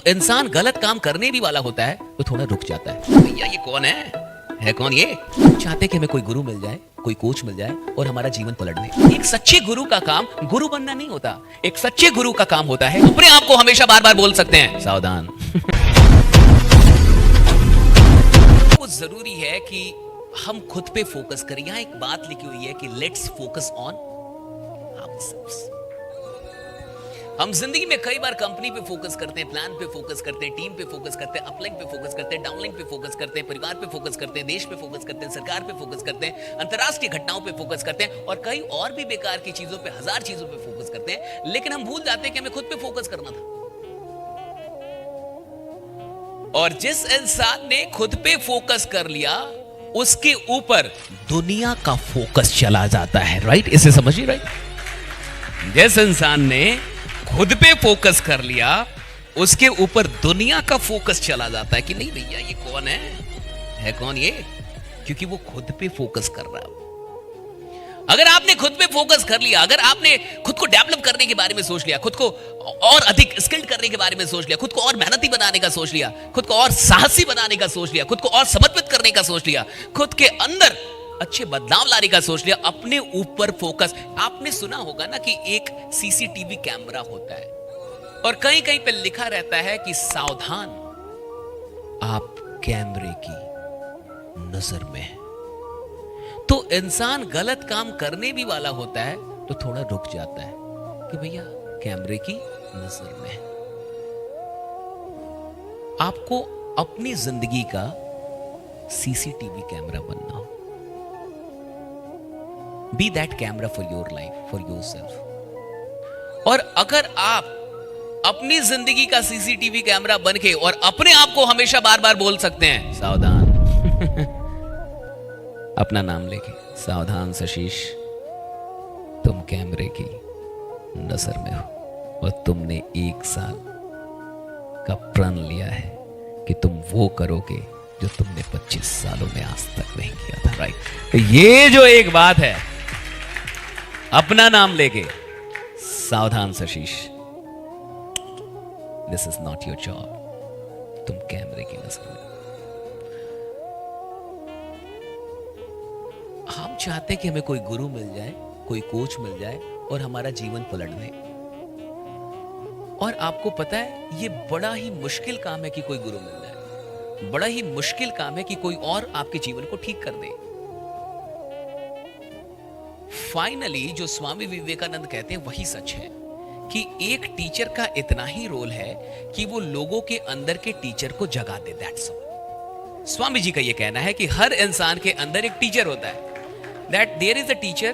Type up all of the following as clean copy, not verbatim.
इंसान गलत काम करने भी वाला होता है तो थोड़ा रुक जाता है। भैया ये कौन है कौन ये? चाहते कि हमें कोई गुरु मिल जाए, कोई कोच मिल जाए और हमारा जीवन पलट दे। एक सच्चे गुरु का काम गुरु बनना नहीं होता। एक सच्चे गुरु का काम होता है अपने आप को हमेशा बार बार बोल सकते हैं सावधान। वो जरूरी है कि हम खुद पे फोकस करें। यहां एक बात लिखी हुई है कि लेट्स फोकस ऑन आवरसेल्व्स। हम जिंदगी में कई बार कंपनी पे फोकस करते हैं, प्लान पे फोकस करते हैं, टीम पे फोकस करते हैं, अपलिंक पे फोकस करते हैं, डाउनलिंक पे फोकस करते हैं, परिवार पे फोकस करते हैं, देश पे फोकस करते हैं, सरकार पे फोकस करते हैं, अंतरराष्ट्रीय घटनाओं पे फोकस करते हैं और कई और भी बेकार की चीजों पे, हजार चीजों पे फोकस करते हैं। लेकिन हम भूल जाते हैं कि हमें खुद पे फोकस करना था। और जिस इंसान ने खुद पे फोकस कर लिया उसके ऊपर दुनिया का फोकस चला जाता है। राइट, इसे समझिए। राइट, जिस इंसान ने खुद पे फोकस कर लिया उसके ऊपर दुनिया का फोकस चला जाता है कि नहीं भैया ये कौन है कौन ये? क्योंकि वो खुद पे फोकस कर रहा है। अगर आपने खुद पे फोकस कर लिया, अगर आपने खुद को डेवलप करने के बारे में सोच लिया, खुद को और अधिक स्किल्ड करने के बारे में सोच लिया, खुद को और मेहनती बनाने का सोच लिया, खुद को और साहसी बनाने का सोच लिया, खुद को और समर्पित करने का सोच लिया, खुद के अंदर अच्छे बदलाव लाने का सोच लिया, अपने ऊपर फोकस। आपने सुना होगा ना कि एक सीसीटीवी कैमरा होता है और कहीं कहीं पे लिखा रहता है कि सावधान, आप कैमरे की नजर में हैं। तो इंसान गलत काम करने भी वाला होता है तो थोड़ा रुक जाता है कि भैया कैमरे की नजर में है। आपको अपनी जिंदगी का सीसीटीवी कैमरा बनना हो। Be that camera for your life, for yourself. और अगर आप अपनी जिंदगी का सीसीटीवी कैमरा बन के और अपने आप को हमेशा बार बार बोल सकते हैं सावधान। अपना नाम लेके, सावधान सशीश, तुम कैमरे की नजर में हो और तुमने 1 साल का प्रण लिया है कि तुम वो करोगे जो तुमने 25 सालों में आज तक नहीं किया था। राइट, ये जो एक बात है, अपना नाम लेके, सावधान सशीश, this is not your job, तुम कैमरे की नजर में। हम चाहते हैं कि हमें कोई गुरु मिल जाए, कोई कोच मिल जाए और हमारा जीवन पलट दे। और आपको पता है ये बड़ा ही मुश्किल काम है कि कोई गुरु मिल जाए। बड़ा ही मुश्किल काम है कि कोई और आपके जीवन को ठीक कर दे। फाइनली जो स्वामी विवेकानंद कहते हैं वही सच है कि एक टीचर का इतना ही रोल है कि वो लोगों के अंदर के टीचर को जगा दे। That's all. स्वामी जी का ये कहना है कि हर इंसान के अंदर एक टीचर होता है। That there is a teacher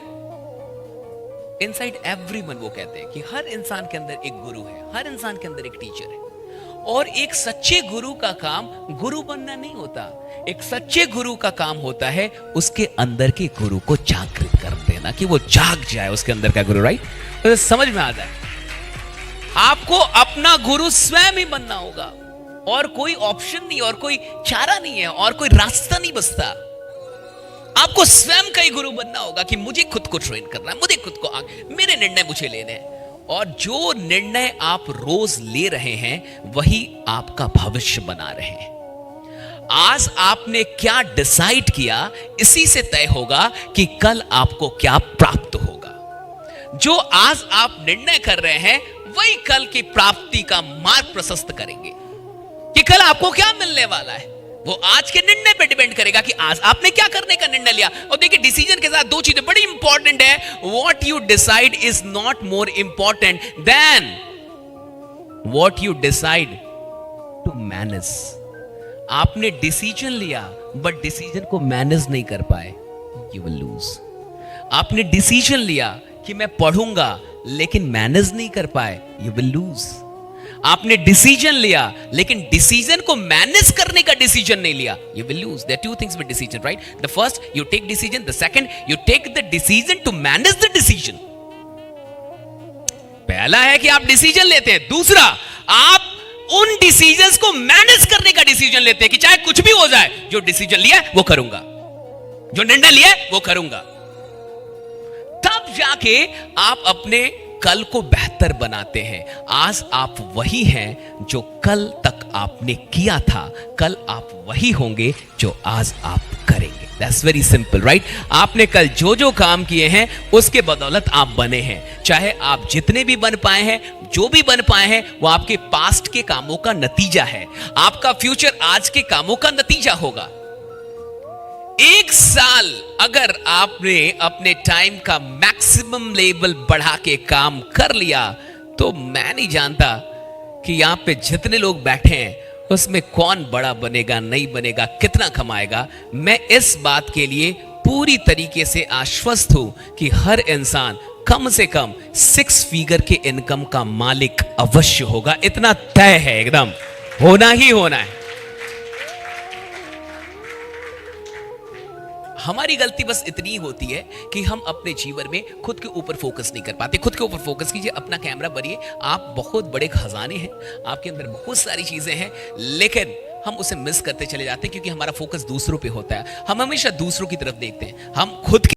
inside everyone। वो कहते हैं कि हर इंसान के अंदर एक गुरु है, हर इंसान के अंदर एक टीचर है। और एक सच्चे गुरु का काम गुरु बनना नहीं होता। एक सच्चे गुरु का काम होता है उसके अंदर के गुरु को जागृत कर देना, कि वो जाग जाए उसके अंदर का गुरु। राइट, तो समझ में आ जाए। आपको अपना गुरु स्वयं ही बनना होगा और कोई ऑप्शन नहीं, और कोई चारा नहीं है, और कोई रास्ता नहीं बचता। आपको स्वयं का ही गुरु बनना होगा कि मुझे खुद को ट्रेन करना है, मुझे खुद को मेरे निर्णय मुझे लेने हैं। और जो निर्णय आप रोज ले रहे हैं वही आपका भविष्य बना रहे हैं। आज आपने क्या डिसाइड किया इसी से तय होगा कि कल आपको क्या प्राप्त होगा। जो आज आप निर्णय कर रहे हैं वही कल की प्राप्ति का मार्ग प्रशस्त करेंगे कि कल आपको क्या मिलने वाला है। वो आज के निर्णय पे डिपेंड करेगा कि आज आपने क्या करने का निर्णय लिया। और देखिए, डिसीजन के साथ 2 चीजें बड़ी इंपॉर्टेंट है। What you decide is not more important than what you decide to manage. आपने डिसीजन लिया बट डिसीजन को मैनेज नहीं कर पाए, यू विल लूज। आपने डिसीजन लिया कि मैं पढ़ूंगा लेकिन मैनेज नहीं कर पाए, यू विल लूज। आपने डिसीजन लिया लेकिन डिसीजन को मैनेज करने का डिसीजन नहीं लिया, you will lose. There are 2 things with decision, right? The first, you take decision. The second, you take the decision to manage the decision. पहला है कि आप डिसीजन लेते हैं, दूसरा आप उन डिसीजंस को मैनेज करने का डिसीजन लेते हैं कि चाहे कुछ भी हो जाए, जो डिसीजन लिया है वो करूंगा, जो निर्णय लिया है वो करूंगा। तब जाके आप अपने कल को बेहतर बनाते हैं। आज आप वही हैं जो कल तक आपने किया था, कल आप वही होंगे जो आज आप करेंगे। That's very simple, right? आपने कल जो जो काम किए हैं उसके बदौलत आप बने हैं। चाहे आप जितने भी बन पाए हैं, जो भी बन पाए हैं, वो आपके पास्ट के कामों का नतीजा है। आपका फ्यूचर आज के कामों का नतीजा होगा। एक साल अगर आपने अपने टाइम का मैक्सिमम लेवल बढ़ा के काम कर लिया, तो मैं नहीं जानता कि यहां पे जितने लोग बैठे हैं उसमें कौन बड़ा बनेगा, नहीं बनेगा, कितना कमाएगा। मैं इस बात के लिए पूरी तरीके से आश्वस्त हूं कि हर इंसान कम से कम 6 फिगर के इनकम का मालिक अवश्य होगा। इतना तय है, एकदम होना ही होना है। हमारी गलती बस इतनी होती है कि हम अपने जीवन में खुद के ऊपर फोकस नहीं कर पाते। खुद के ऊपर फोकस कीजिए, अपना कैमरा भरिए। आप बहुत बड़े खजाने हैं, आपके अंदर बहुत सारी चीजें हैं, लेकिन हम उसे मिस करते चले जाते हैं क्योंकि हमारा फोकस दूसरों पे होता है। हम हमेशा दूसरों की तरफ देखते हैं, हम खुद